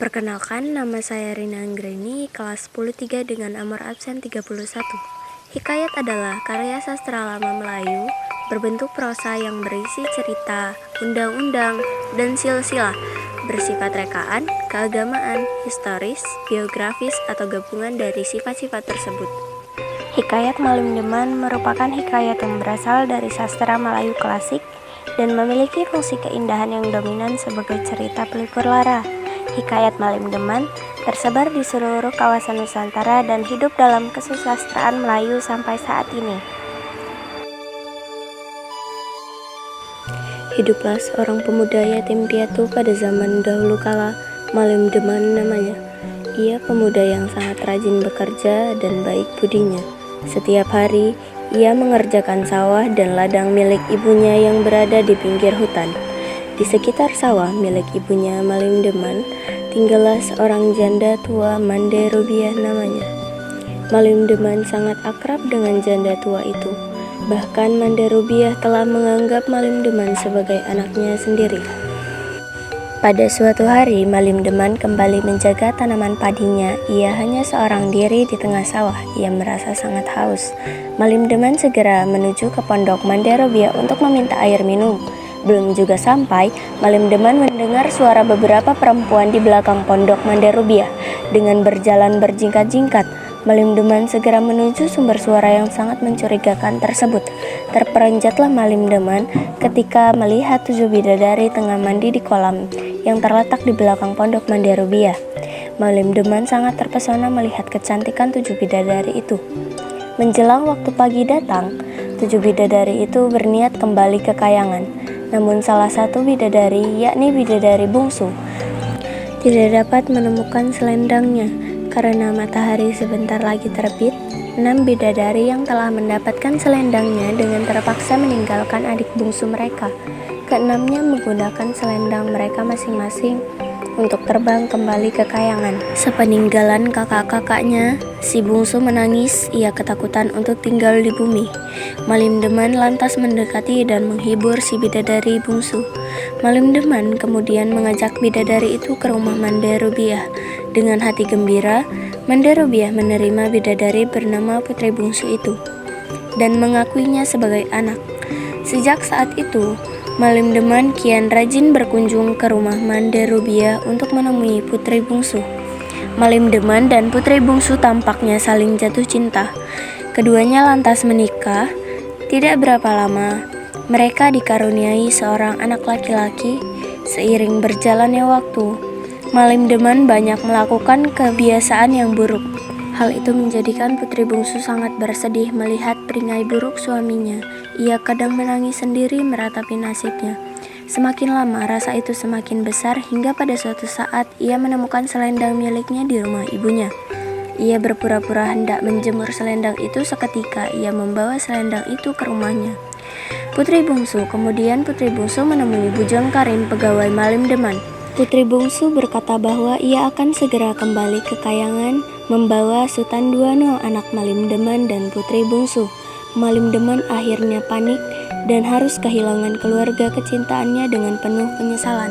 Perkenalkan, nama saya Rina Anggreni, kelas 10-3 dengan nomor absen 31. Hikayat adalah karya sastra lama Melayu, berbentuk prosa yang berisi cerita, undang-undang, dan silsilah, bersifat rekaan, keagamaan, historis, biografis, atau gabungan dari sifat-sifat tersebut. Hikayat Malim Deman merupakan hikayat yang berasal dari sastra Melayu klasik dan memiliki fungsi keindahan yang dominan sebagai cerita pelipur lara. Hikayat Malim Deman tersebar di seluruh kawasan Nusantara dan hidup dalam kesusastraan Melayu sampai saat ini. Hiduplah seorang pemuda yatim piatu pada zaman dahulu kala, Malim Deman namanya. Ia pemuda yang sangat rajin bekerja dan baik budinya. Setiap hari, ia mengerjakan sawah dan ladang milik ibunya yang berada di pinggir hutan. Di sekitar sawah milik ibunya Malim Deman, tinggallah seorang janda tua Mande Rubiah namanya. Malim Deman sangat akrab dengan janda tua itu. Bahkan Mande Rubiah telah menganggap Malim Deman sebagai anaknya sendiri. Pada suatu hari, Malim Deman kembali menjaga tanaman padinya. Ia hanya seorang diri di tengah sawah. Ia merasa sangat haus. Malim Deman segera menuju ke pondok Mande Rubiah untuk meminta air minum. Belum juga sampai, Malim Deman mendengar suara beberapa perempuan di belakang pondok Mande Rubiah. Dengan berjalan berjingkat-jingkat, Malim Deman segera menuju sumber suara yang sangat mencurigakan tersebut. Terperanjatlah Malim Deman ketika melihat 7 bidadari tengah mandi di kolam yang terletak di belakang pondok Mande Rubiah. Malim Deman sangat terpesona melihat kecantikan 7 bidadari itu. Menjelang waktu pagi datang, 7 bidadari itu berniat kembali ke kayangan. Namun salah satu bidadari, yakni bidadari bungsu, tidak dapat menemukan selendangnya. Karena matahari sebentar lagi terbit, 6 bidadari yang telah mendapatkan selendangnya dengan terpaksa meninggalkan adik bungsu mereka. Keenamnya menggunakan selendang mereka masing-masing untuk terbang kembali ke kayangan. Sepeninggalan kakak-kakaknya, si bungsu menangis. Ia ketakutan untuk tinggal di bumi. Malim Deman lantas mendekati dan menghibur si bidadari bungsu. Malim Deman kemudian mengajak bidadari itu ke rumah Mande Rubiah. Dengan hati gembira, Mande Rubiah menerima bidadari bernama Putri Bungsu itu dan mengakuinya sebagai anak. Sejak saat itu, Malim Deman kian rajin berkunjung ke rumah Mande Rubiah untuk menemui Putri Bungsu. Malim Deman dan Putri Bungsu tampaknya saling jatuh cinta. Keduanya lantas menikah. Tidak berapa lama, mereka dikaruniai seorang anak laki-laki. Seiring berjalannya waktu, Malim Deman banyak melakukan kebiasaan yang buruk. Hal itu menjadikan Putri Bungsu sangat bersedih melihat peringai buruk suaminya. Ia kadang menangis sendiri meratapi nasibnya. Semakin lama rasa itu semakin besar hingga pada suatu saat ia menemukan selendang miliknya di rumah ibunya. Ia berpura-pura hendak menjemur selendang itu seketika ia membawa selendang itu ke rumahnya. Putri Bungsu menemui Bujang Karim, pegawai Malim Deman. Putri Bungsu berkata bahwa ia akan segera kembali ke kayangan membawa Sutan Duano, anak Malim Deman dan Putri Bungsu. Malim Deman akhirnya panik dan harus kehilangan keluarga kecintaannya dengan penuh penyesalan.